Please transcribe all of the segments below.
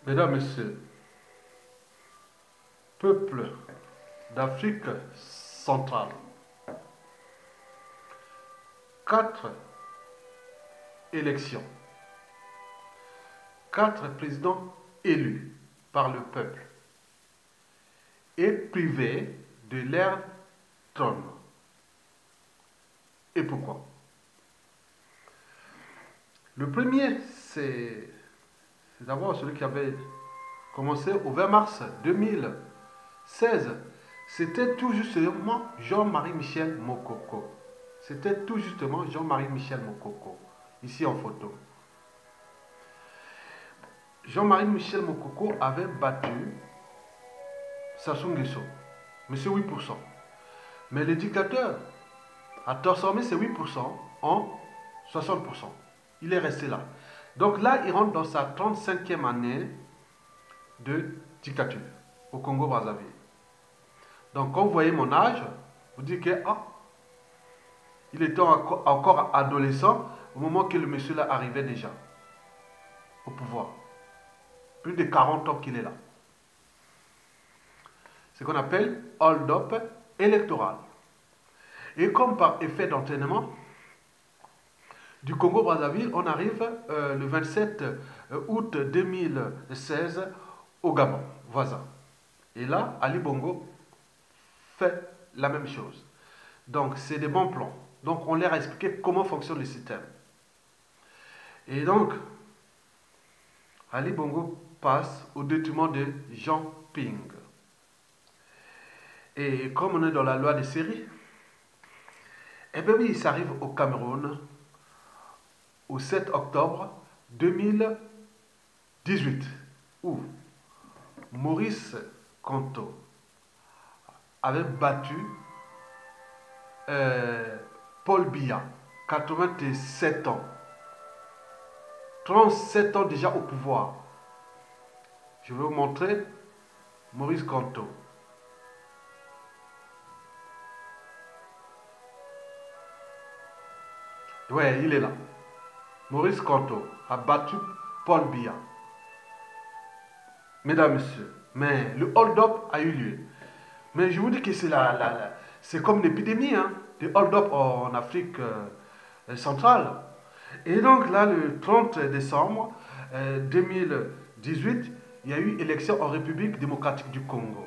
Mesdames, Messieurs, peuple d'Afrique centrale, quatre élections, quatre présidents élus par le peuple et privés de leur trône. Et pourquoi? Le premier, c'est d'abord celui qui avait commencé au 20 mars 2016. C'était tout justement Jean-Marie Michel Mokoko. C'était tout justement Jean-Marie Michel Mokoko, ici en photo. Jean-Marie Michel Mokoko avait battu Sassou Nguesso, mais c'est 8%. Mais le dictateur a transformé ces 8% en 60%. Il est resté là. Donc là, il rentre dans sa 35e année de dictature au Congo-Brazzaville. Donc quand vous voyez mon âge, vous dites que il était encore adolescent au moment que le monsieur là arrivait déjà au pouvoir. Plus de 40 ans qu'il est là. Ce qu'on appelle hold-up électoral. Et comme par effet d'entraînement, du Congo-Brazzaville, on arrive le 27 août 2016 au Gabon, voisin. Et là, Ali Bongo fait la même chose. Donc, c'est des bons plans. Donc, on leur a expliqué comment fonctionne le système. Et donc, Ali Bongo passe au détriment de Jean Ping. Et comme on est dans la loi des séries, eh bien oui, il s'arrive au Cameroun au 7 octobre 2018, où Maurice Kamto avait battu Paul Biya, 87 ans. 37 ans déjà au pouvoir. Je vais vous montrer Maurice Kamto. Ouais, il est là. Maurice Kamto a battu Paul Biya. Mesdames, Messieurs, mais le hold-up a eu lieu. Mais je vous dis que c'est comme une épidémie, hein, de hold-up en Afrique centrale. Et donc là, le 30 décembre 2018, il y a eu élection en République démocratique du Congo.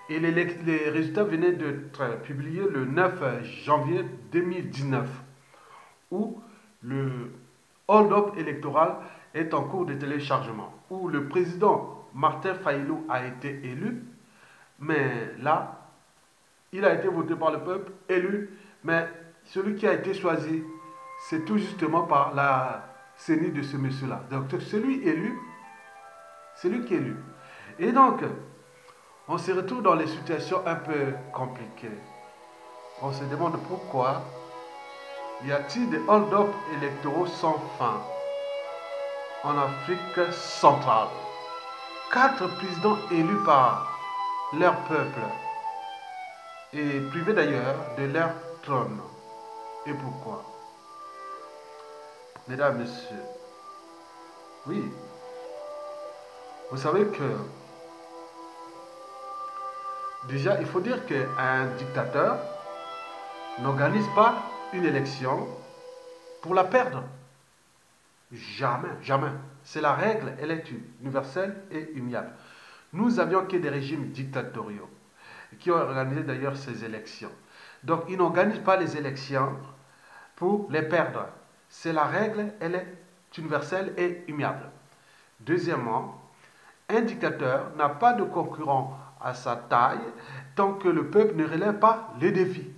Et les résultats venaient d'être publiés le 9 janvier 2019, où le hold-up électoral est en cours de téléchargement, où le président Martin Fayulu a été élu, mais là, il a été voté par le peuple, élu, mais celui qui a été choisi, c'est tout justement par la CENI de ce monsieur-là. Donc celui élu, c'est lui qui est élu. Et donc, on se retrouve dans les situations un peu compliquées. On se demande pourquoi y a-t-il des hold-up électoraux sans fin en Afrique centrale. Quatre présidents élus par leur peuple et privés d'ailleurs de leur trône. Et pourquoi? Mesdames, Messieurs, oui, vous savez que déjà, il faut dire qu'un dictateur n'organise pas une élection pour la perdre. Jamais, jamais. C'est la règle, elle est universelle et immuable. Nous avions que des régimes dictatoriaux qui ont organisé d'ailleurs ces élections. Donc, ils n'organisent pas les élections pour les perdre. C'est la règle, elle est universelle et immuable. Deuxièmement, un dictateur n'a pas de concurrent à sa taille tant que le peuple ne relève pas les défis.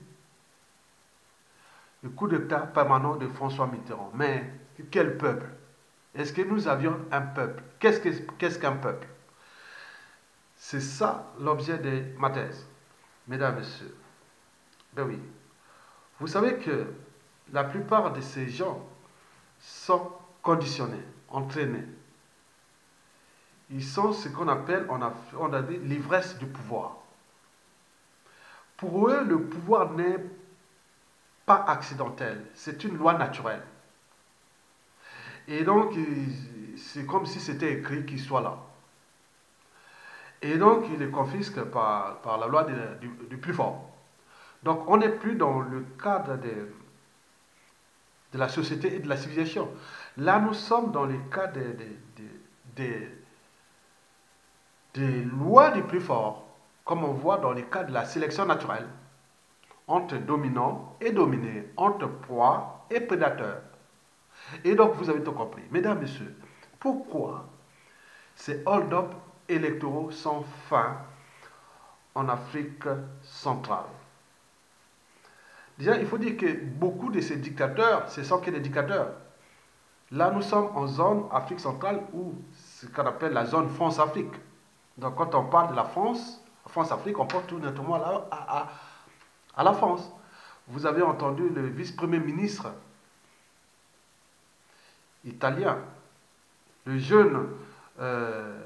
Le coup d'État permanent de François Mitterrand. Mais quel peuple? Est-ce que nous avions un peuple? Qu'est-ce qu'un peuple? C'est ça l'objet de ma thèse, mesdames et messieurs. Ben oui. Vous savez que la plupart de ces gens sont conditionnés, entraînés. Ils sont ce qu'on appelle, on a dit, l'ivresse du pouvoir. Pour eux, le pouvoir n'est pas accidentel, c'est une loi naturelle. Et donc, c'est comme si c'était écrit qu'il soit là. Et donc, il les confisque par la loi du plus fort. Donc, on n'est plus dans le cadre de la société et de la civilisation. Là, nous sommes dans le cadre des, des lois du plus fort, comme on voit dans le cas de la sélection naturelle, entre dominants et dominés, entre proies et prédateurs. Et donc, vous avez tout compris. Mesdames, Messieurs, pourquoi ces hold-up électoraux sont fins en Afrique centrale? Déjà, il faut dire que beaucoup de ces dictateurs, ce sont que des dictateurs. Là, nous sommes en zone Afrique centrale ou ce qu'on appelle la zone France-Afrique. Donc, quand on parle de la France-Afrique, on pense tout naturellement à la France. Vous avez entendu le vice-premier ministre italien, le jeune euh,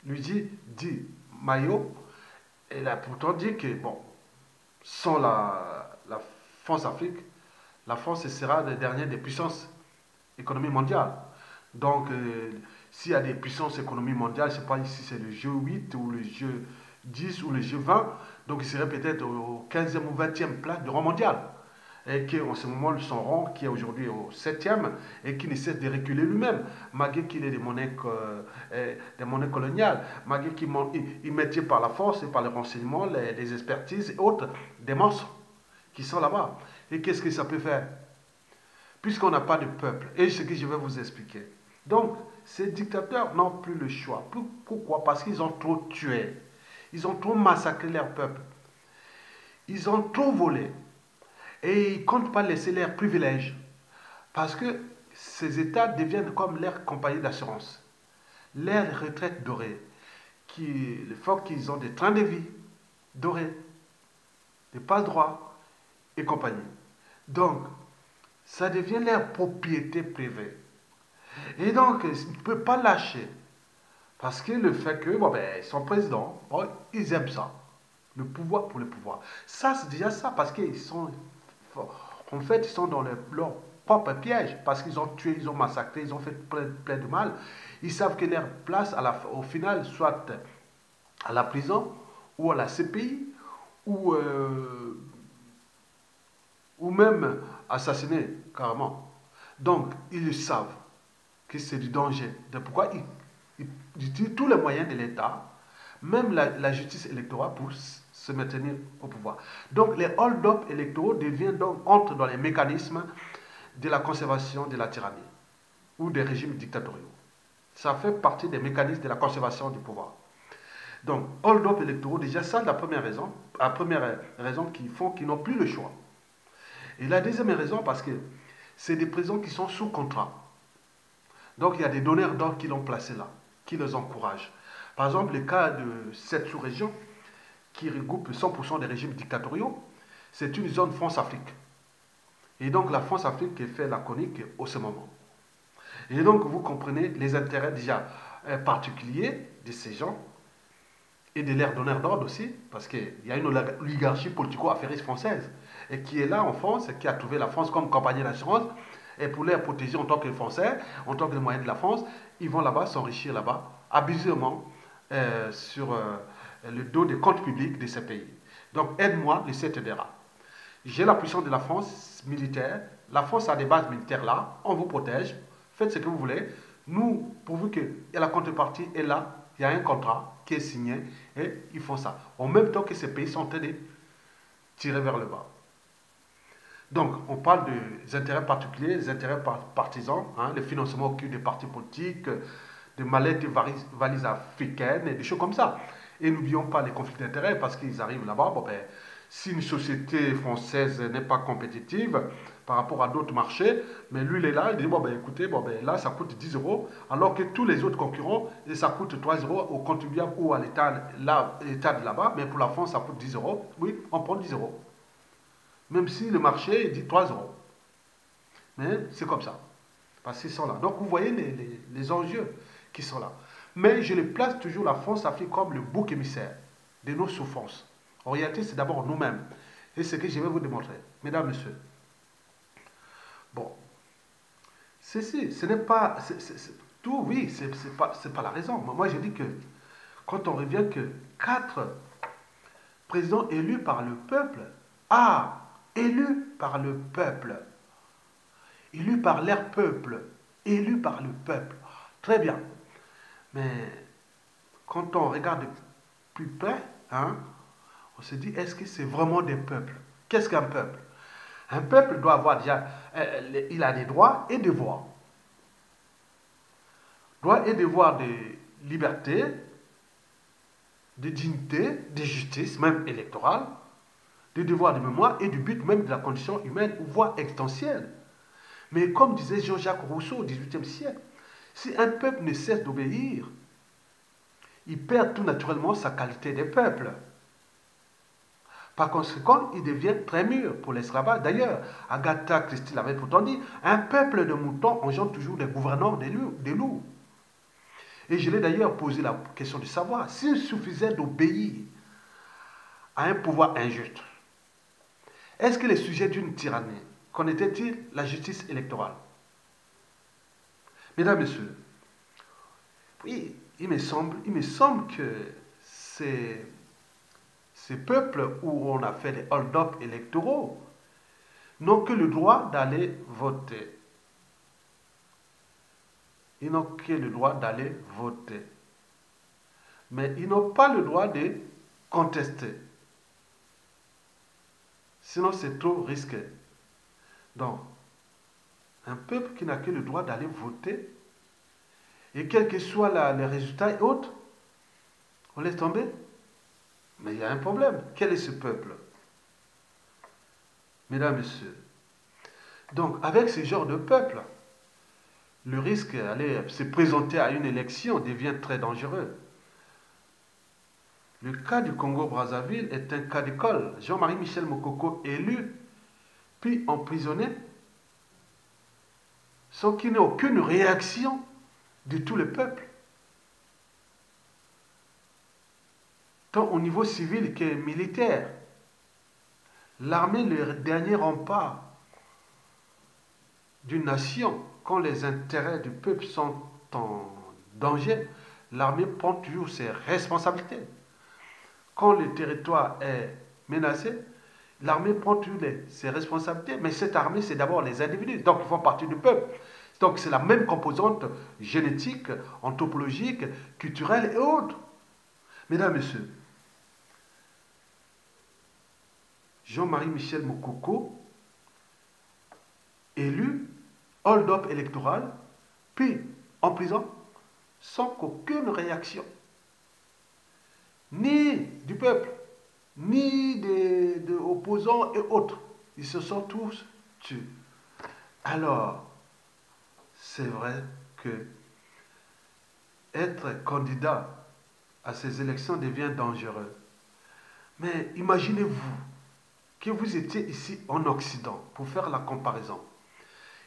Luigi Di Maio, il a pourtant dit que, bon, sans la France-Afrique, la France sera la dernière des puissances économiques mondiales. Donc, s'il y a des puissances économiques mondiales, je ne sais pas si c'est le G8 ou le G10 ou le G20, donc il serait peut-être au 15e ou 20e place du rang mondial. Et qui en ce moment son rang qui est aujourd'hui au 7e et qui ne cesse de reculer lui-même, malgré qu'il ait des monnaies coloniales, malgré qu'il mettait par la force et par le renseignement, les expertises et autres, des monstres qui sont là-bas. Et qu'est-ce que ça peut faire? Puisqu'on n'a pas de peuple. Et ce que je vais vous expliquer. Donc, ces dictateurs n'ont plus le choix. Pourquoi? Parce qu'ils ont trop tué. Ils ont trop massacré leur peuple. Ils ont trop volé. Et ils ne comptent pas laisser leurs privilèges. Parce que ces États deviennent comme leurs compagnies d'assurance. Leurs retraites dorées. Le fait qu'ils ont des trains de vie dorés, des passe-droits et compagnie. Donc, ça devient leur propriété privée. Et donc, ils ne peuvent pas lâcher. Parce que le fait que, bon, ben, ils sont présidents, bon, ils aiment ça. Le pouvoir pour le pouvoir. Ça, c'est déjà ça, parce qu'ils sont, en fait, ils sont dans leur propre piège, parce qu'ils ont tué, ils ont massacré, ils ont fait plein de mal. Ils savent que leur place, au final, soit à la prison, ou à la CPI, ou, ou même assassiner, carrément. Donc, ils le savent que c'est du danger. Donc, pourquoi ils utilisent tous les moyens de l'État, même la justice électorale, pour se maintenir au pouvoir. Donc, les hold-up électoraux entrent dans les mécanismes de la conservation de la tyrannie ou des régimes dictatoriaux. Ça fait partie des mécanismes de la conservation du pouvoir. Donc, hold-up électoraux, déjà, ça, la première raison qu'ils n'ont plus le choix. Et la deuxième raison, parce que c'est des prisons qui sont sous contrat. Donc, il y a des donneurs d'ordre qui l'ont placé là, qui les encouragent. Par exemple, le cas de cette sous-région, qui regroupe 100% des régimes dictatoriaux, c'est une zone France-Afrique. Et donc, la France-Afrique qui fait la chronique au ce moment. Et donc, vous comprenez les intérêts déjà particuliers de ces gens et de leurs donneurs d'ordre aussi, parce qu'il y a une oligarchie politico-affairiste française et qui est là en France, qui a trouvé la France comme compagnie d'assurance. Et pour les protéger en tant que Français, en tant que moyen de la France, ils vont là-bas s'enrichir là-bas, abusivement, sur le dos des comptes publics de ces pays. Donc aide-moi, le CETEDERA. J'ai la puissance de la France militaire. La France a des bases militaires là. On vous protège. Faites ce que vous voulez. Nous, pourvu que la contrepartie est là, il y a un contrat qui est signé et ils font ça. En même temps que ces pays sont en train de tirer vers le bas. Donc, on parle des intérêts particuliers, des intérêts partisans, hein, le financement occulte des partis politiques, des mallettes et valises africaines, et des choses comme ça. Et n'oublions pas les conflits d'intérêts, parce qu'ils arrivent là-bas. Bon, ben, si une société française n'est pas compétitive par rapport à d'autres marchés, mais lui, il est là, il dit, bon, ben, écoutez, bon, ben, là, ça coûte 10 euros, alors que tous les autres concurrents, ça coûte 3 euros au contribuable ou à l'État de là-bas, mais pour la France, ça coûte 10 euros. Oui, on prend 10 euros. Même si le marché dit 3 euros. Mais c'est comme ça. Parce qu'ils sont là. Donc vous voyez les enjeux qui sont là. Mais je les place toujours la France-Afrique comme le bouc émissaire de nos souffrances. En réalité, c'est d'abord nous-mêmes. Et c'est ce que je vais vous démontrer. Mesdames, Messieurs. Bon. Ceci, ce n'est pas... tout, oui, c'est pas la raison. Moi, je dis que quand on revient que 4 présidents élus par le peuple, ah, élus par le peuple, élus par leur peuple, élus par le peuple. Très bien. Mais quand on regarde de plus près, hein, on se dit, est-ce que c'est vraiment des peuples? Qu'est-ce qu'un peuple? Un peuple doit avoir déjà, il a des droits et devoirs. Droits et devoirs de liberté, de dignité, de justice, même électorale, de devoirs de mémoire et du but même de la condition humaine ou voire existentielle. Mais comme disait Jean-Jacques Rousseau au XVIIIe siècle, si un peuple ne cesse d'obéir, il perd tout naturellement sa qualité de peuple. Par conséquent, il devient très mûr pour l'esclavage. D'ailleurs, Agatha Christie l'avait pourtant dit, un peuple de moutons engendre toujours des gouvernants des loups. Et je l'ai d'ailleurs posé la question de savoir s'il suffisait d'obéir à un pouvoir injuste. Est-ce qu'il est sujet d'une tyrannie? Connaît-il la justice électorale? Mesdames, Messieurs, oui, il me semble que ces peuples où on a fait des hold-up électoraux n'ont que le droit d'aller voter. Ils n'ont que le droit d'aller voter. Mais ils n'ont pas le droit de contester. Sinon, c'est trop risqué. Donc, un peuple qui n'a que le droit d'aller voter, et quel que soit les résultats et autres, on laisse tomber. Mais il y a un problème. Quel est ce peuple? Mesdames, Messieurs. Donc, avec ce genre de peuple, le risque d'aller se présenter à une élection devient très dangereux. Le cas du Congo-Brazzaville est un cas d'école. Jean-Marie Michel Mokoko élu, puis emprisonné, sans qu'il n'y ait aucune réaction de tout le peuple, tant au niveau civil que militaire. L'armée, le dernier rempart d'une nation, quand les intérêts du peuple sont en danger, l'armée prend toujours ses responsabilités. Quand le territoire est menacé, l'armée prend toujours ses responsabilités. Mais cette armée, c'est d'abord les individus. Donc, ils font partie du peuple. Donc, c'est la même composante génétique, anthropologique, culturelle et autres. Mesdames, Messieurs, Jean-Marie Michel Mokoko, élu, hold-up électoral, puis en prison, sans qu'aucune réaction, ni du peuple, ni des opposants et autres. Ils se sont tous tués. Alors, c'est vrai que être candidat à ces élections devient dangereux. Mais imaginez-vous que vous étiez ici en Occident, pour faire la comparaison.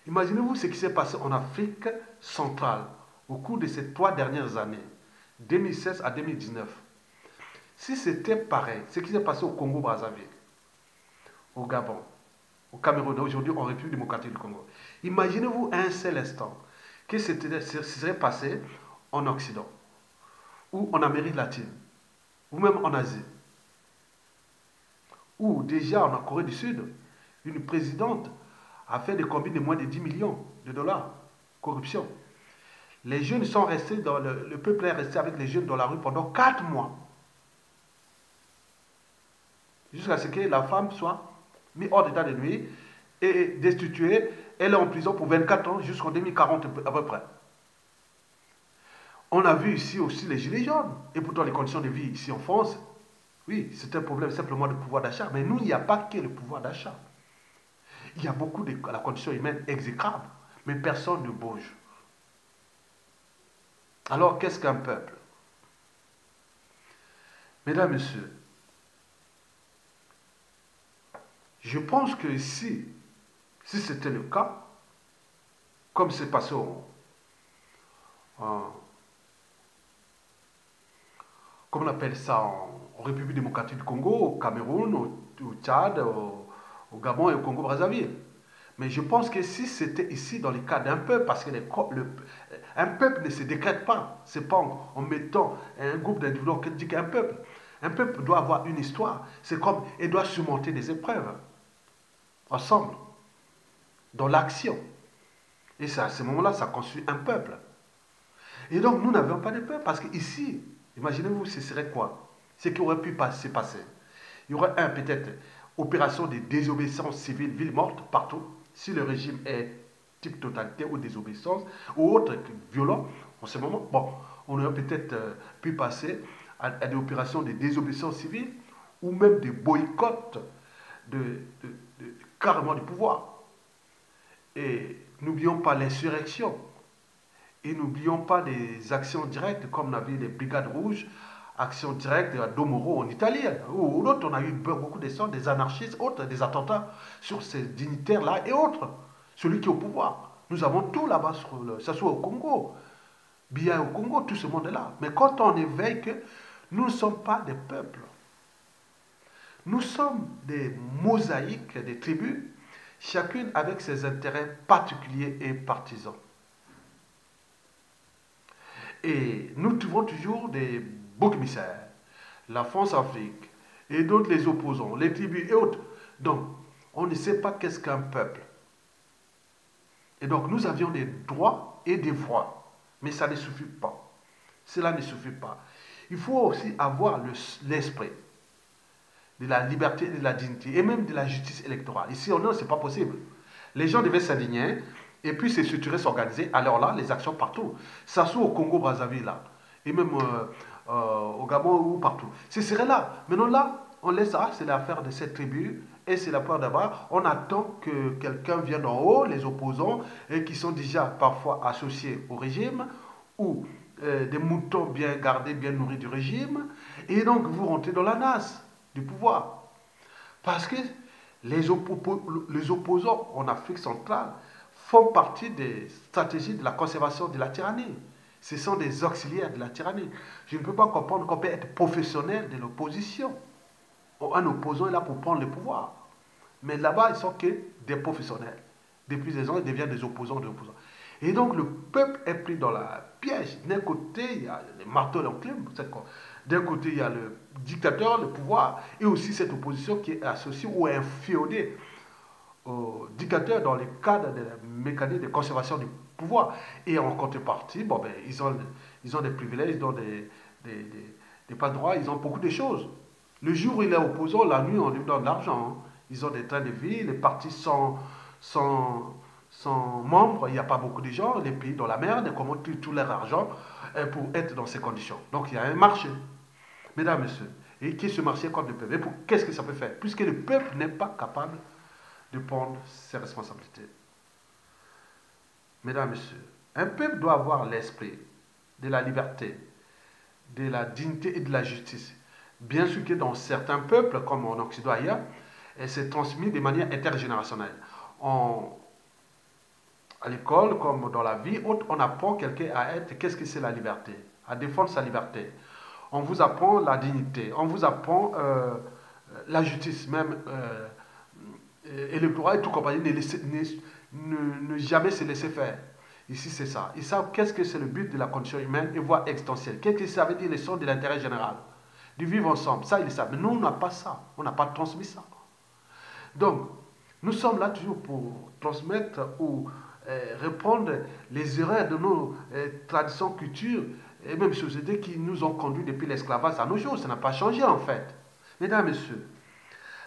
Imaginez-vous ce qui s'est passé en Afrique centrale au cours de ces 3 dernières années, 2016 à 2019. Si c'était pareil, ce qui s'est passé au Congo-Brazzaville, au Gabon, au Cameroun, aujourd'hui en République démocratique du Congo. Imaginez-vous un seul instant que ce serait passé en Occident, ou en Amérique latine, ou même en Asie, où déjà en Corée du Sud, une présidente a fait des combines de moins de 10 millions de dollars. Corruption. Les jeunes sont restés dans le peuple est resté avec les jeunes dans la rue pendant 4 mois. Jusqu'à ce que la femme soit mise hors d'état de nuit et destituée. Elle est en prison pour 24 ans jusqu'en 2040 à peu près. On a vu ici aussi les gilets jaunes. Et pourtant les conditions de vie ici en France, oui, c'est un problème simplement de pouvoir d'achat. Mais nous, il n'y a pas que le pouvoir d'achat. Il y a beaucoup de la condition humaine exécrable. Mais personne ne bouge. Alors, qu'est-ce qu'un peuple? Mesdames, Messieurs, je pense que ici, si c'était le cas, comme c'est passé comment on appelle ça, en République démocratique du Congo, au Cameroun, au Tchad, au Gabon et au Congo-Brazzaville. Mais je pense que si c'était ici dans le cas d'un peuple, parce que un peuple ne se décrète pas, c'est pas en mettant un groupe d'individus qui dit qu'un peuple. Un peuple doit avoir une histoire, c'est comme, il doit surmonter des épreuves, ensemble, dans l'action. Et c'est à ce moment-là, ça construit un peuple. Et donc, nous n'avions pas de peuple, parce qu'ici, imaginez-vous, ce serait quoi? Ce qui aurait pu se passer. Il y aurait peut-être, opération de désobéissance civile, ville morte, partout, si le régime est type totalité ou désobéissance, ou autre violent, en ce moment, bon, on aurait peut-être pu passer à des opérations de désobéissance civile, ou même des boycotts de, de, carrément du pouvoir. Et n'oublions pas l'insurrection. Et n'oublions pas les actions directes, comme on a vu les Brigades Rouges, actions directes à Domoro en Italie, ou d'autres, on a eu beaucoup de sortes, des anarchistes, autres, des attentats sur ces dignitaires-là et autres, celui qui est au pouvoir. Nous avons tout là-bas, ça soit au Congo, bien au Congo, tout ce monde est là. Mais quand on éveille que nous ne sommes pas des peuples, nous sommes des mosaïques, des tribus, chacune avec ses intérêts particuliers et partisans. Et nous trouvons toujours des boucs émissaires, la France-Afrique, et d'autres les opposants, les tribus et autres. Donc, on ne sait pas qu'est-ce qu'un peuple. Et donc, nous avions des droits et des voix. Mais ça ne suffit pas. Cela ne suffit pas. Il faut aussi avoir l'esprit de la liberté et de la dignité, et même de la justice électorale. Ici, non, ce n'est pas possible. Les gens devaient s'indigner, et puis se structurer, s'organiser. Alors là, les actions partout. Ça soit au Congo-Brazzaville, là, et même au Gabon ou partout. Ce serait là. Maintenant là, on laisse ça, c'est l'affaire de cette tribu, et c'est la peur d'avoir. On attend que quelqu'un vienne d'en haut, les opposants, et qui sont déjà parfois associés au régime, ou des moutons bien gardés, bien nourris du régime, et donc vous rentrez dans la nasse du pouvoir. Parce que les opposants en Afrique centrale font partie des stratégies de la conservation de la tyrannie. Ce sont des auxiliaires de la tyrannie. Je ne peux pas comprendre qu'on peut être professionnel de l'opposition. Un opposant est là pour prendre le pouvoir. Mais là-bas, ils sont que des professionnels. Depuis des ans, ils deviennent des opposants de l'opposant. Et donc, le peuple est pris dans la piège. D'un côté, il y a les marteaux d'enclume. D'un côté, il y a le dictateur, le pouvoir, et aussi cette opposition qui est associée ou inféodée au dictateur dans le cadre de la mécanique de conservation du pouvoir. Et en contrepartie, bon, ben, ils ont des privilèges, ils ont des pas de droit, ils ont beaucoup de choses. Le jour où il est opposant, la nuit, on lui donne de l'argent. Hein. Ils ont des trains de vie, les partis sont membres, il n'y a pas beaucoup de gens, les pays dans la merde, comment tout leur argent pour être dans ces conditions. Donc il y a un marché. Mesdames, Messieurs, et qui est ce marché contre le peuple? Et qu'est-ce que ça peut faire? Puisque le peuple n'est pas capable de prendre ses responsabilités. Mesdames, Messieurs, un peuple doit avoir l'esprit de la liberté, de la dignité et de la justice. Bien sûr que dans certains peuples, comme en Occident ailleurs, c'est transmis de manière intergénérationnelle. À l'école, comme dans la vie, on apprend quelqu'un à être, qu'est-ce que c'est la liberté? À défendre sa liberté. On vous apprend la dignité, on vous apprend la justice, même électorale et tout compagnie, ne jamais se laisser faire. Ici, c'est ça. Ils savent qu'est-ce que c'est le but de la condition humaine et voire existentielle. Qu'est-ce que ça veut dire les sons de l'intérêt général? Du vivre ensemble. Ça, ils le savent. Mais nous, on n'a pas ça. On n'a pas transmis ça. Donc, nous sommes là toujours pour transmettre ou reprendre les erreurs de nos traditions, cultures et même sociétés qui nous ont conduits depuis l'esclavage à nos jours. Ça n'a pas changé en fait. Mesdames, Messieurs,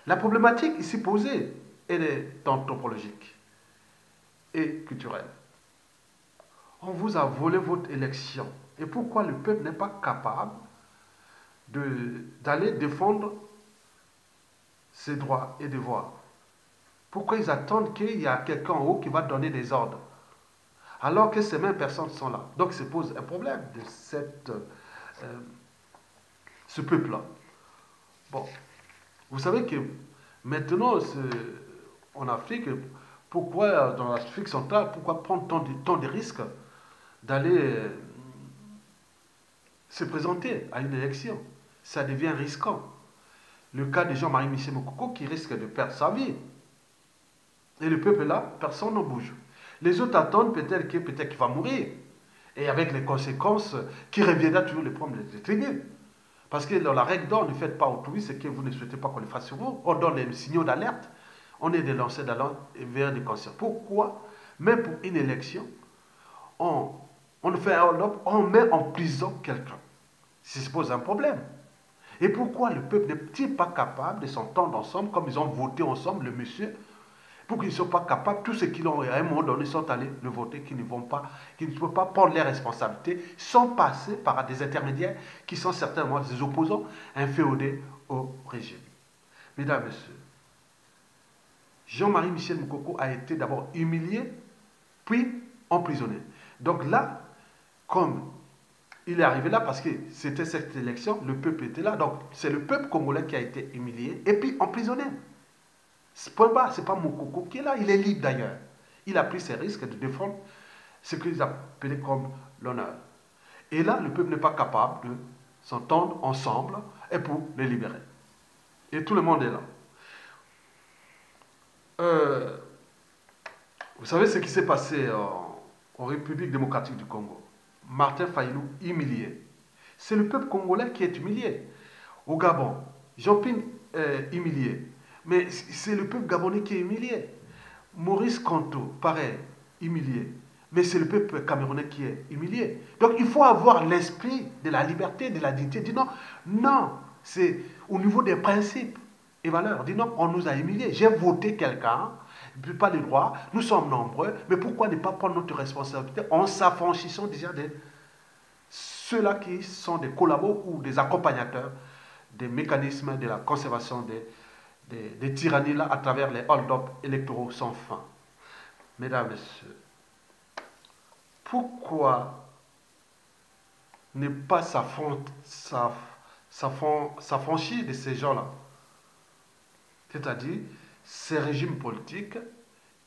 la problématique ici posée, elle est anthropologique et culturelle. On vous a volé votre élection. Et pourquoi le peuple n'est pas capable d'aller défendre ses droits et devoirs? Pourquoi ils attendent qu'il y a quelqu'un en haut qui va donner des ordres alors que ces mêmes personnes sont là? Donc se pose un problème de ce peuple-là. Bon, vous savez que maintenant, en Afrique, pourquoi dans l'Afrique centrale, pourquoi prendre tant de risques d'aller se présenter à une élection? Ça devient risquant. Le cas de Jean-Marie Michel Mokoko qui risque de perdre sa vie. Et le peuple est là, personne ne bouge. Les autres attendent peut-être qu'il va mourir. Et avec les conséquences qui reviendra toujours le problème des tribus. Parce que dans la règle d'or, ne faites pas autrui ce que vous ne souhaitez pas qu'on le fasse sur vous. On donne les signaux d'alerte. On est des lanceurs d'alerte vers des concerts. Pourquoi, même pour une élection, on, on fait un hold-up, on met en prison quelqu'un? Ça se pose un problème. Et pourquoi le peuple n'est-il pas capable de s'entendre ensemble, comme ils ont voté ensemble, le monsieur, pour qu'ils ne soient pas capables, tous ceux qui l'ont à un moment donné sont allés le voter, qui ne peuvent pas prendre les responsabilités sans passer par des intermédiaires qui sont certainement des opposants inféodés au régime. Mesdames, Messieurs, Jean-Marie Michel Moukoko a été d'abord humilié, puis emprisonné. Donc là, comme il est arrivé là parce que c'était cette élection, le peuple était là. Donc c'est le peuple congolais qui a été humilié et puis emprisonné. Ce n'est pas Moukoko qui est là, il est libre d'ailleurs. Il a pris ses risques de défendre ce qu'ils appelaient comme l'honneur. Et là, le peuple n'est pas capable de s'entendre ensemble et pour les libérer. Et tout le monde est là. Vous savez ce qui s'est passé en République démocratique du Congo? Martin Fayulu humilié. C'est le peuple congolais qui est humilié. Au Gabon, Jean-Ping humilié. Mais c'est le peuple gabonais qui est humilié. Maurice Kanto, pareil, humilié. Mais c'est le peuple camerounais qui est humilié. Donc il faut avoir l'esprit de la liberté, de la dignité. Dis non, non, c'est au niveau des principes et valeurs. Dis non, on nous a humiliés. J'ai voté quelqu'un, pas les droits, nous sommes nombreux, mais pourquoi ne pas prendre notre responsabilité en s'affranchissant déjà de ceux-là qui sont des collabos ou des accompagnateurs des mécanismes de la conservation des tyrannies là à travers les hold-up électoraux sans fin. Mesdames, Messieurs, pourquoi ne pas s'affranchir de ces gens-là? C'est-à-dire ces régimes politiques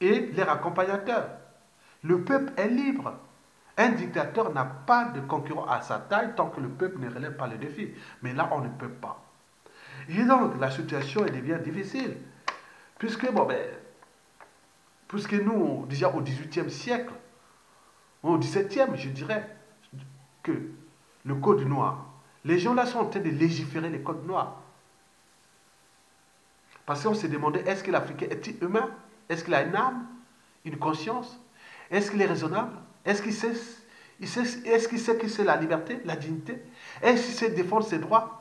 et leurs accompagnateurs. Le peuple est libre. Un dictateur n'a pas de concurrent à sa taille tant que le peuple ne relève pas le défi. Mais là, on ne peut pas. Et donc, la situation elle devient difficile. Puisque, puisque nous, déjà au XVIIIe siècle, au XVIIe, je dirais, que le code noir, les gens là sont en train de légiférer les codes noirs. Parce qu'on s'est demandé, est-ce que l'Africain est-il humain? Est-ce qu'il a une âme, une conscience? Est-ce qu'il est raisonnable? Est-ce qu'il sait, que c'est la liberté, la dignité? Est-ce qu'il sait défendre ses droits?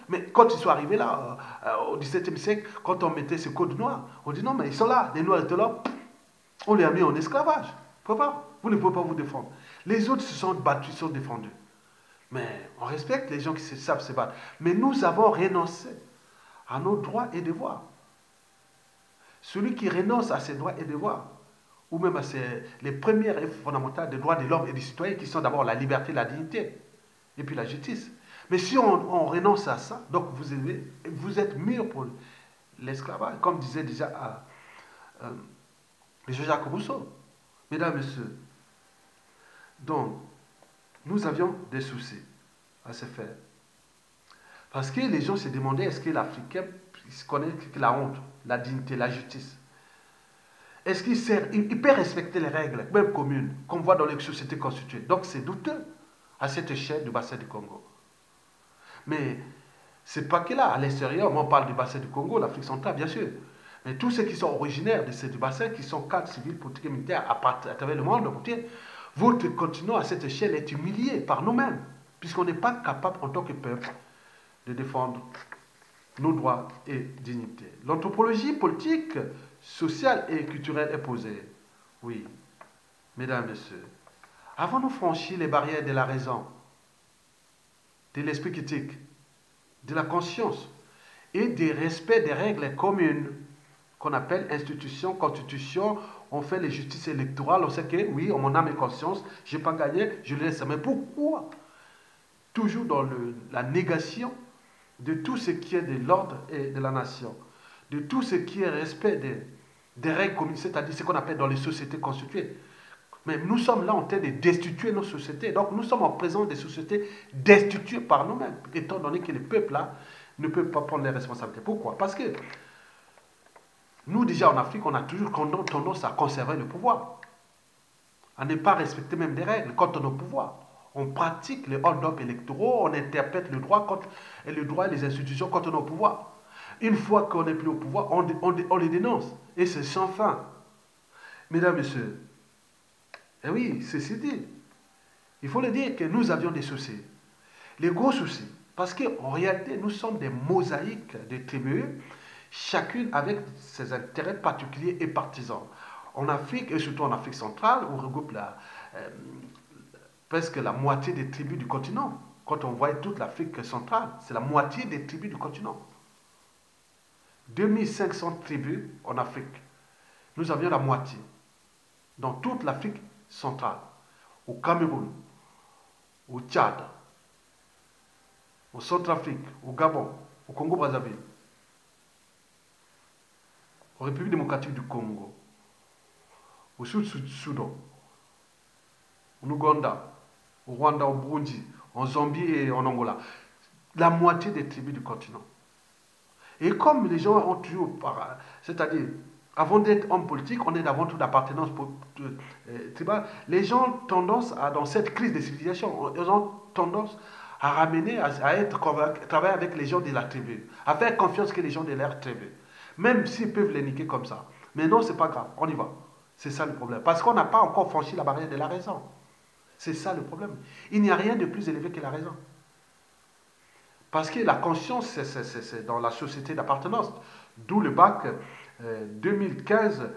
Mais quand ils sont arrivés là, au XVIIe siècle, quand on mettait ce code noir, on dit non, mais ils sont là, les noirs étaient là, on les a mis en esclavage. Vous ne pouvez pas vous défendre. Les autres se sont battus, se sont défendus. Mais on respecte les gens qui savent se battre. Mais nous avons renoncé à nos droits et devoirs. Celui qui renonce à ses droits et devoirs, ou même à les premières et fondamentales des droits de l'homme et des citoyens, qui sont d'abord la liberté, la dignité, et puis la justice. Mais si on renonce à ça, donc vous êtes mûrs pour l'esclavage, comme disait déjà Jean-Jacques Rousseau. Mesdames, Messieurs, donc, nous avions des soucis à se faire. Parce que les gens se demandaient, est-ce que l'Africain connaît la honte, la dignité, la justice? Est-ce qu'il peut respecter les règles, même communes, qu'on voit dans les sociétés constituées? Donc c'est douteux à cette échelle du bassin du Congo. Mais c'est pas que là, à l'extérieur, on parle du bassin du Congo, l'Afrique centrale, bien sûr. Mais tous ceux qui sont originaires de ce bassin, qui sont cadres civils, politiques et militaires à travers le monde entier, votre continent à cette échelle est humilié par nous-mêmes, puisqu'on n'est pas capable en tant que peuple de défendre nos droits et dignités. L'anthropologie politique, sociale et culturelle est posée. Oui, mesdames, messieurs, avons-nous franchi les barrières de la raison, de l'esprit critique, de la conscience et du respect des règles communes qu'on appelle institutions, constitutions? On fait les justices électorales, on sait que oui, on mon âme et conscience, je n'ai pas gagné, je le laisse. Mais pourquoi toujours dans la négation de tout ce qui est de l'ordre et de la nation, de tout ce qui est respect des règles communes, c'est-à-dire ce qu'on appelle dans les sociétés constituées? Mais nous sommes là en train de destituer nos sociétés. Donc nous sommes en présence des sociétés destituées par nous-mêmes, étant donné que les peuples là ne peuvent pas prendre les responsabilités. Pourquoi? Parce que Nous, déjà en Afrique, on a toujours tendance à conserver le pouvoir, à ne pas respecter même des règles quand on est au pouvoir. On pratique les hold-up électoraux, on interprète le droit et les institutions quand on est au pouvoir. Une fois qu'on n'est plus au pouvoir, on les dénonce. Et c'est sans fin. Mesdames, Messieurs, et oui, ceci dit, il faut le dire que nous avions des soucis. Les gros soucis. Parce qu'en réalité, nous sommes des mosaïques de tribus, chacune avec ses intérêts particuliers et partisans. En Afrique, et surtout en Afrique centrale, on regroupe presque la moitié des tribus du continent. Quand on voit toute l'Afrique centrale, c'est la moitié des tribus du continent. 2500 tribus en Afrique. Nous avions la moitié. Dans toute l'Afrique centrale. Au Cameroun, au Tchad, au Centrafrique, au Gabon, au Congo-Brazzaville, en République démocratique du Congo, au Sud-Soudan, en Ouganda, au Rwanda, au Burundi, en Zambie et en Angola. La moitié des tribus du continent. Et comme les gens ont toujours, c'est-à-dire, avant d'être homme politique, on est avant tout d'appartenance tribale. Les gens ont tendance à, dans cette crise de civilisation, ils ont tendance à ramener, à être travailler avec les gens de la tribu, à faire confiance que les gens de leur tribu. Même s'ils peuvent les niquer comme ça. Mais non, c'est pas grave, on y va. C'est ça le problème. Parce qu'on n'a pas encore franchi la barrière de la raison. C'est ça le problème. Il n'y a rien de plus élevé que la raison. Parce que la conscience, c'est dans la société d'appartenance. D'où le bac 2015,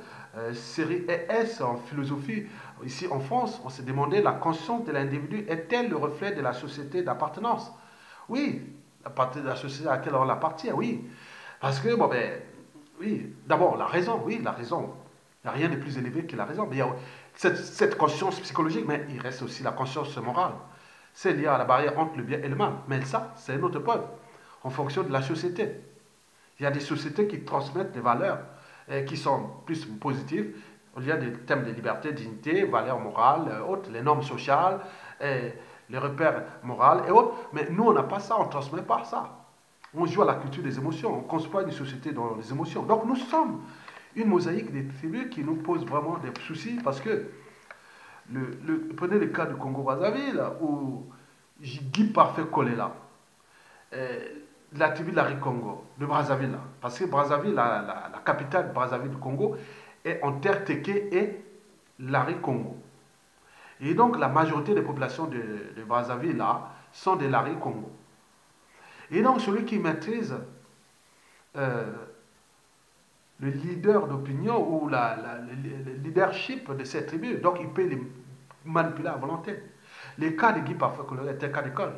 série ES en philosophie. Ici en France, on s'est demandé, la conscience de l'individu est-elle le reflet de la société d'appartenance? Oui, à partir de la société à laquelle on appartient, oui. Parce que, bon, ben, oui, d'abord, la raison, oui, la raison. Il n'y a rien de plus élevé que la raison. Mais il y a cette conscience psychologique, mais il reste aussi la conscience morale. C'est lié à la barrière entre le bien et le mal. Mais ça, c'est un autre point, en fonction de la société. Il y a des sociétés qui transmettent des valeurs qui sont plus positives. Il y a des thèmes de liberté, dignité, valeurs morales, autres, les normes sociales, les repères moraux et autres. Mais nous, on n'a pas ça, on ne transmet pas ça. On joue à la culture des émotions, on conçoit une société dans les émotions. Donc nous sommes une mosaïque des tribus qui nous pose vraiment des soucis parce que prenez le cas du Congo-Brazzaville où Guy Parfait Kolela, la tribu de la Congo, de Brazzaville, là. Parce que Brazzaville, la capitale de Brazzaville du Congo, est en terre tequée et Larry Congo. Et donc la majorité des populations de Brazzaville là sont des Larry Congo. Et donc celui qui maîtrise euh, le leader d'opinion ou le leadership de cette tribu, donc il peut les manipuler à volonté. Le cas de Guy Parfait était un cas d'école.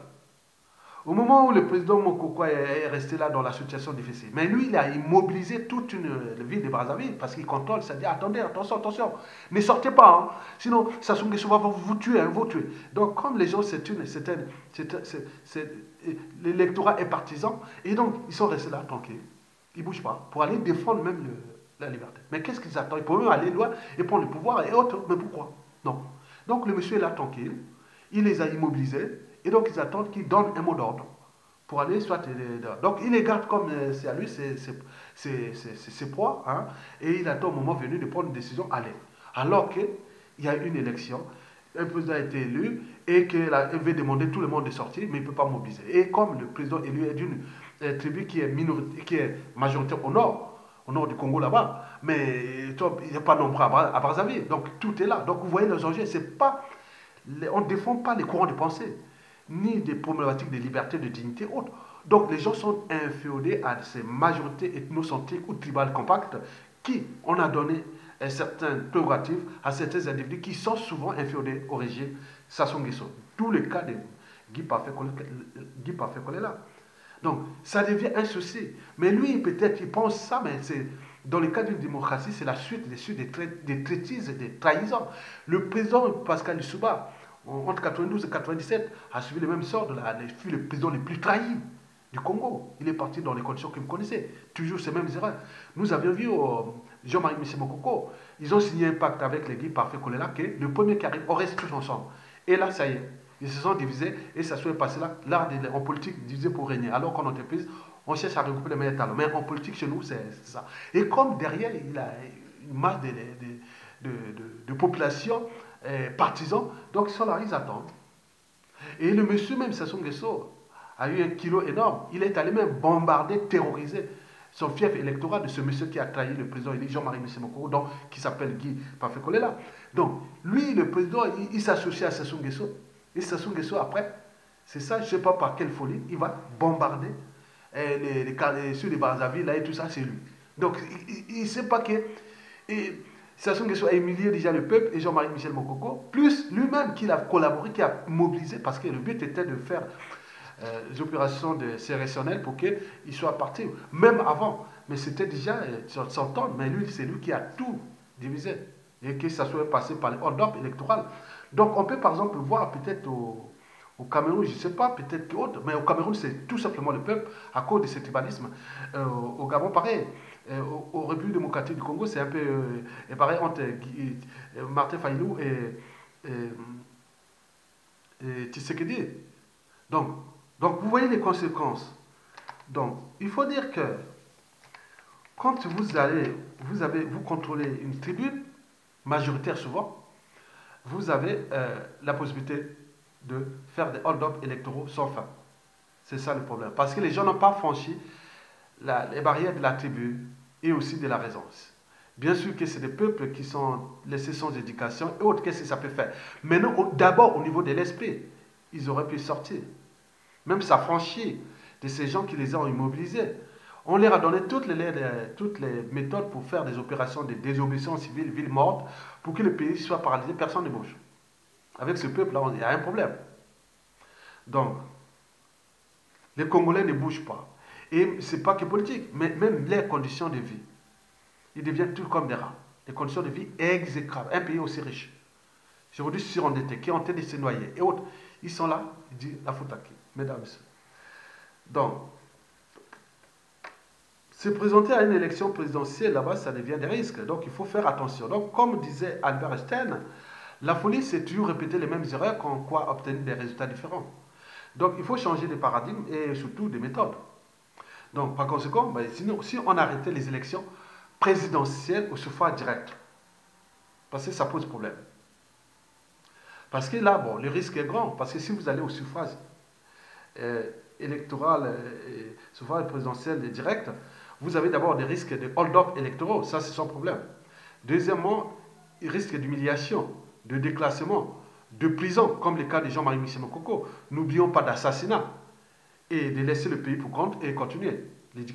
Au moment où le président Mokoko est resté là dans la situation difficile, mais lui, il a immobilisé toute une ville de Brazzaville parce qu'il contrôle, ça dit attendez, attention, attention, ne sortez pas, hein, sinon Sassou Nguesso va vous tuer, hein, vous tuer. Donc, comme les gens, l'électorat est partisan, et donc ils sont restés là tranquilles, ils ne bougent pas pour aller défendre même la liberté. Mais qu'est-ce qu'ils attendent? Ils peuvent aller loin et prendre le pouvoir et autres, mais pourquoi? Non. Donc, le monsieur est là tranquille, il les a immobilisés. Et donc, ils attendent qu'il donne un mot d'ordre pour aller soit. Donc, il les garde comme c'est à lui, c'est proies, hein, et il attend au moment venu de prendre une décision, allez. Alors qu'il y a une élection, un président a été élu et qu'il veut demander tout le monde de sortir, mais il ne peut pas mobiliser. Et comme le président élu est d'une tribu qui est majoritaire au nord du Congo là-bas, mais il n'y a pas nombreux à Brazzaville, donc tout est là. Donc, vous voyez les enjeux, on ne défend pas les courants de pensée ni des problématiques de liberté, de dignité, autres. Donc les gens sont inféodés à ces majorités ethnocentriques ou tribales compactes qui, on a donné un certain prérogatif à certains individus qui sont souvent inféodés au régime Sassou Nguesso. Tout le cas de Guy Parfait Kolela. Donc ça devient un souci. Mais lui, peut-être, il pense ça, mais c'est dans le cas d'une démocratie, c'est la suite des traîtrises et des trahisons. Le président Pascal Lissouba, entre 92 et 97, a suivi le même sort, il fut le président le plus trahi du Congo. Il est parti dans les conditions que vous connaissez, toujours ces mêmes erreurs. Nous avions vu Jean-Marie Michel Mokoko, ils ont signé un pacte avec les Guy Parfait Kolela que le premier qui arrive, on reste tous ensemble. Et là, ça y est, ils se sont divisés et ça soit passé là, l'art en politique divisé pour régner. Alors qu'en entreprise, On cherche à regrouper les meilleurs talents. Mais en politique, chez nous, c'est ça. Et comme derrière, il a une masse de population partisans, donc ils sont là, ils attendent. Et le monsieur même, Sassou Nguesso, a eu un kilo énorme. Il est allé même bombarder, terroriser son fief électoral de ce monsieur qui a trahi le président Jean-Marie Michel Mokoro, donc, qui s'appelle Guy Pafé-Kolela. Donc, lui, le président, il s'associe à Sassou Nguesso. Et Sassou Nguesso, après, c'est ça, je ne sais pas par quelle folie, il va bombarder sur les Brazzaville, là et tout ça, c'est lui. Donc, il ne sait pas que Sassou Nguesso a humilié déjà le peuple et Jean-Marie Michel Mokoko, plus lui-même qui a collaboré, qui a mobilisé, parce que le but était de faire des opérations de sélectionnelles pour qu'il soit parti, même avant. Mais c'était déjà s'entendre, mais lui, c'est lui qui a tout divisé et que ça soit passé par les hold-up électoral. Donc, on peut par exemple voir peut-être au Cameroun, je ne sais pas, peut-être qu'autre, mais au Cameroun, c'est tout simplement le peuple à cause de ce tribalisme. Au Gabon, pareil. Au République démocratique du Congo, c'est un peu pareil entre Martin Fayulu et Tshisekedi. Donc, vous voyez les conséquences. Donc, il faut dire que quand vous contrôlez une tribune, majoritaire souvent, vous avez la possibilité de faire des hold-up électoraux sans fin. C'est ça le problème. Parce que les gens n'ont pas franchi les barrières de la tribu et aussi de la raison. Bien sûr que c'est des peuples qui sont laissés sans éducation et autres, qu'est-ce que ça peut faire? Maintenant, d'abord au niveau de l'esprit, ils auraient pu sortir. Même s'affranchir de ces gens qui les ont immobilisés. On leur a donné toutes les méthodes pour faire des opérations de désobéissance civile, ville morte, pour que le pays soit paralysé, personne ne bouge. Avec ce peuple-là, il y a un problème. Donc, les Congolais ne bougent pas. Et ce n'est pas que politique, mais même les conditions de vie. Ils deviennent tous comme des rats. Les conditions de vie exécrables. Un pays aussi riche. Aujourd'hui, surendetté, qui est en train de se noyer. Et autres, ils sont là, ils disent la faute à qui? Mesdames et messieurs. Donc, se présenter à une élection présidentielle, là-bas, ça devient des risques. Donc, il faut faire attention. Donc, comme disait Albert Einstein, la folie, c'est toujours répéter les mêmes erreurs qu'on croit obtenir des résultats différents. Donc, il faut changer de paradigme et surtout de méthode. Donc, par conséquent, sinon, si on arrêtait les élections présidentielles au suffrage direct, parce que ça pose problème. Parce que là, bon, le risque est grand. Parce que si vous allez au suffrage électoral, suffrage présidentiel direct, vous avez d'abord des risques de hold-up électoraux. Ça, c'est son problème. Deuxièmement, il risque d'humiliation, de déclassement, de prison, comme le cas de Jean-Marie Michel Mokoko. N'oublions pas d'assassinat et de laisser le pays pour compte et continuer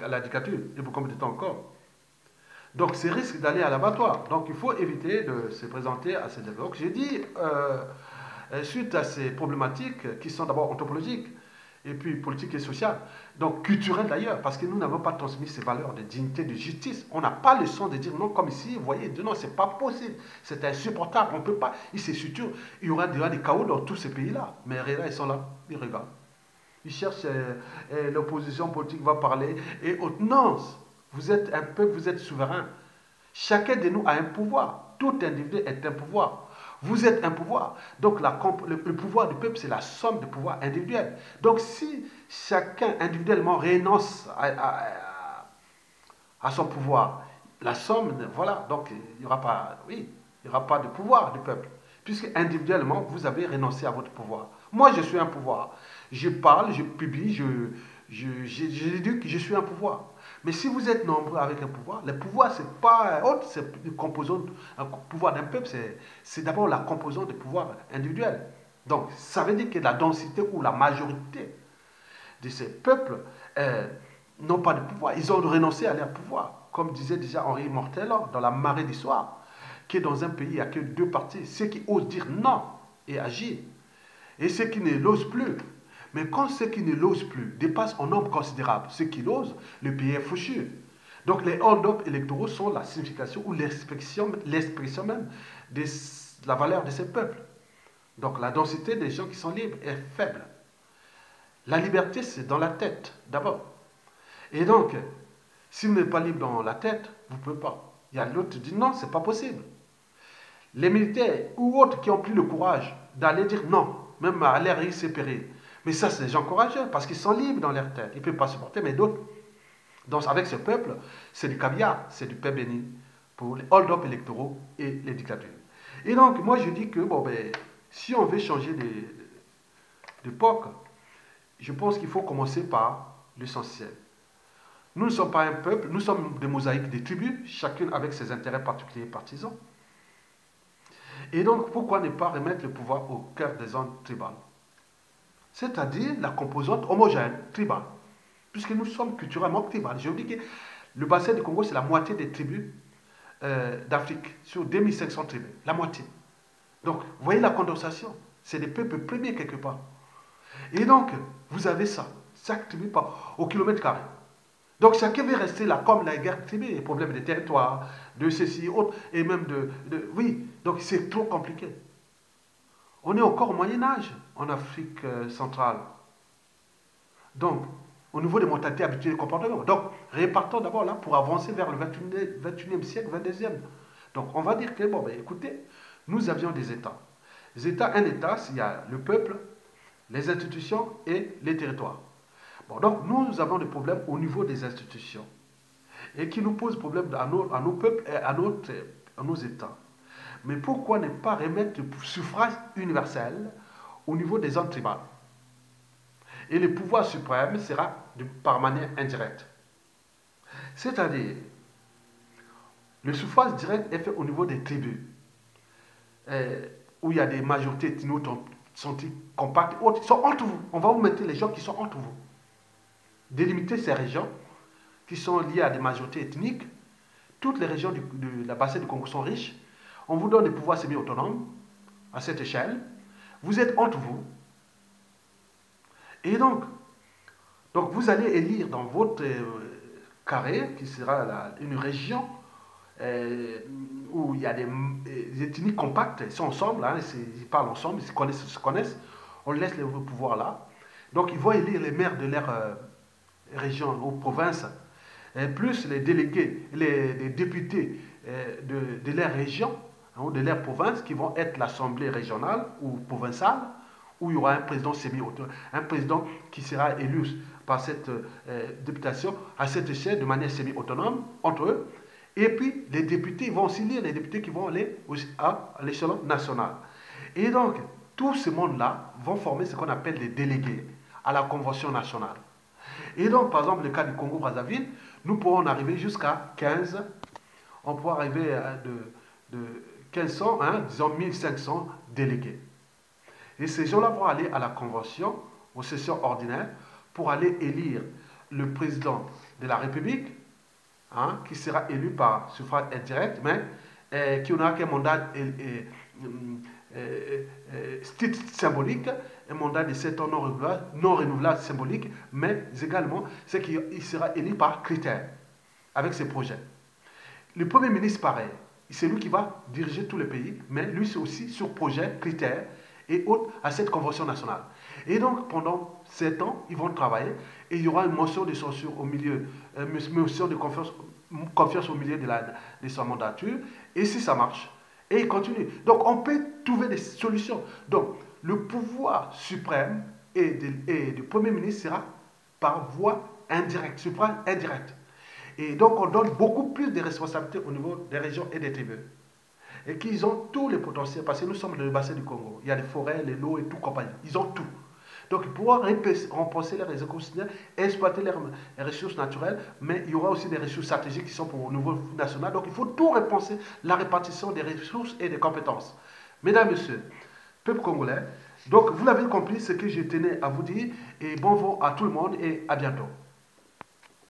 la dictature. Et pour combien de temps encore? Donc, c'est risque d'aller à l'abattoir. Donc, il faut éviter de se présenter à ces débats. Donc, j'ai dit, suite à ces problématiques qui sont d'abord anthropologiques, et puis politiques et sociales, donc culturelles d'ailleurs, parce que nous n'avons pas transmis ces valeurs de dignité, de justice. On n'a pas le son de dire non, comme ici, vous voyez, non, c'est pas possible, c'est insupportable, on ne peut pas, il se suture, il y aura des chaos dans tous ces pays-là. Mais là, ils sont là, ils regardent. Ils cherchent, l'opposition politique va parler, et autres. Non, vous êtes un peuple, vous êtes souverain. Chacun de nous a un pouvoir. Tout individu est un pouvoir. Vous êtes un pouvoir. Donc le pouvoir du peuple, c'est la somme de pouvoirs individuels. Donc si chacun individuellement renonce à son pouvoir, la somme, voilà, donc il n'y aura pas, oui, il n'y aura pas de pouvoir du peuple. Puisque individuellement, vous avez renoncé à votre pouvoir. Moi, je suis un pouvoir. Je parle, je publie, j'éduque, je suis un pouvoir. Mais si vous êtes nombreux avec un pouvoir, le pouvoir, c'est pas autre, c'est une composante, un pouvoir d'un peuple, c'est d'abord la composante du pouvoir individuel. Donc, ça veut dire que la densité ou la majorité de ces peuples n'ont pas de pouvoir. Ils ont renoncé à leur pouvoir. Comme disait déjà Henri Mortel dans La Marée d'Histoire, qui est dans un pays, il n'y a que deux partis. Ceux qui osent dire non et agir, et ceux qui ne l'osent plus. Mais quand ceux qui ne l'osent plus dépassent en nombre considérable ceux qui l'osent, le pays est foutu. Donc les hold-up électoraux sont la signification ou l'expression même de la valeur de ces peuples. Donc la densité des gens qui sont libres est faible. La liberté, c'est dans la tête, d'abord. Et donc, si vous n'êtes pas libre dans la tête, vous ne pouvez pas. Il y a l'autre qui dit non, c'est pas possible. Les militaires ou autres qui ont pris le courage d'aller dire non, même à l'air péril. Mais ça, c'est des gens courageux, parce qu'ils sont libres dans leur tête. Ils ne peuvent pas supporter, mais d'autres, Donc avec ce peuple, c'est du caviar, c'est du pain béni pour les hold-up électoraux et les dictatures. Et donc moi je dis que bon, ben, si on veut changer d'époque, je pense qu'il faut commencer par l'essentiel. Nous ne sommes pas un peuple, nous sommes des mosaïques, des tribus, chacune avec ses intérêts particuliers et partisans. Et donc, pourquoi ne pas remettre le pouvoir au cœur des zones tribales? C'est-à-dire la composante homogène, tribale. Puisque nous sommes culturellement tribales. Je vous dis que le bassin du Congo, c'est la moitié des tribus d'Afrique, sur 2500 tribus. La moitié. Donc, vous voyez la condensation. C'est des peuples premiers quelque part. Et donc, vous avez ça. Chaque tribu au kilomètre carré. Donc chacun veut rester là, comme la guerre privée, les problèmes de territoire, de ceci, autre, et même oui, donc c'est trop compliqué. On est encore au Moyen-Âge en Afrique centrale. Donc, au niveau des mentalités habituelles et comportements. Donc, répartons d'abord là pour avancer vers le 21e siècle, 22e. Donc, on va dire que, bon, ben, écoutez, nous avions des États. Les États, un État, il y a le peuple, les institutions et les territoires. Bon, donc nous avons des problèmes au niveau des institutions et qui nous posent problème à nos peuples et à nos États. Mais pourquoi ne pas remettre le suffrage universel au niveau des zones tribales? Et le pouvoir suprême sera par manière indirecte. C'est-à-dire, le suffrage direct est fait au niveau des tribus, où il y a des majorités ethniques sont compactes, ils sont entre vous. On va vous mettre les gens qui sont entre vous. Délimiter ces régions qui sont liées à des majorités ethniques. Toutes les régions de la bassin du Congo sont riches. On vous donne des pouvoirs semi-autonomes à cette échelle. Vous êtes entre vous. Et donc vous allez élire dans votre carré, qui sera une région où il y a des ethnies compactes, ils sont ensemble, hein, ils parlent ensemble, ils se connaissent. On laisse les pouvoirs là. Donc ils vont élire les maires de leur région ou province, plus les délégués, les députés de leur région, hein, ou de leur province, qui vont être l'assemblée régionale ou provinciale, où il y aura un président semi-autonome, un président qui sera élu par cette députation à cette échelle de manière semi-autonome entre eux. Et puis les députés vont aussi lire les députés qui vont aller à l'échelon national. Et donc, tout ce monde-là vont former ce qu'on appelle les délégués à la Convention nationale. Et donc, par exemple, le cas du Congo-Brazzaville, nous pourrons en arriver jusqu'à 15, on pourra arriver de 1500, hein, disons 1500 délégués. Et ces gens-là vont aller à la Convention, aux sessions ordinaires, pour aller élire le président de la République, hein, qui sera élu par suffrage indirect, mais qui n'aura qu'un mandat symbolique, un mandat de 7 ans non renouvelable symbolique, mais également c'est qu'il sera élu par critères avec ses projets. Le Premier ministre, pareil, c'est lui qui va diriger tout le pays, mais lui c'est aussi sur projet, critères et autres à cette convention nationale. Et donc pendant 7 ans, ils vont travailler et il y aura une motion de censure au milieu, une motion de confiance au milieu de sa mandature, et si ça marche, et il continue. Donc on peut trouver des solutions. Donc le pouvoir suprême et du Premier ministre sera par voie indirecte, suprême indirect. Et donc on donne beaucoup plus de responsabilités au niveau des régions et des tribus. Et qu'ils ont tous les potentiels, parce que nous sommes dans le bassin du Congo. Il y a les forêts, les lots et tout compagnie. Ils ont tout. Donc, ils pourront remplacer les écosystèmes, exploiter les ressources naturelles, mais il y aura aussi des ressources stratégiques qui sont pour le niveau national. Donc, il faut tout repenser, la répartition des ressources et des compétences. Mesdames, Messieurs, peuple congolais, donc vous l'avez compris, ce que je tenais à vous dire, et bon vent à tout le monde et à bientôt.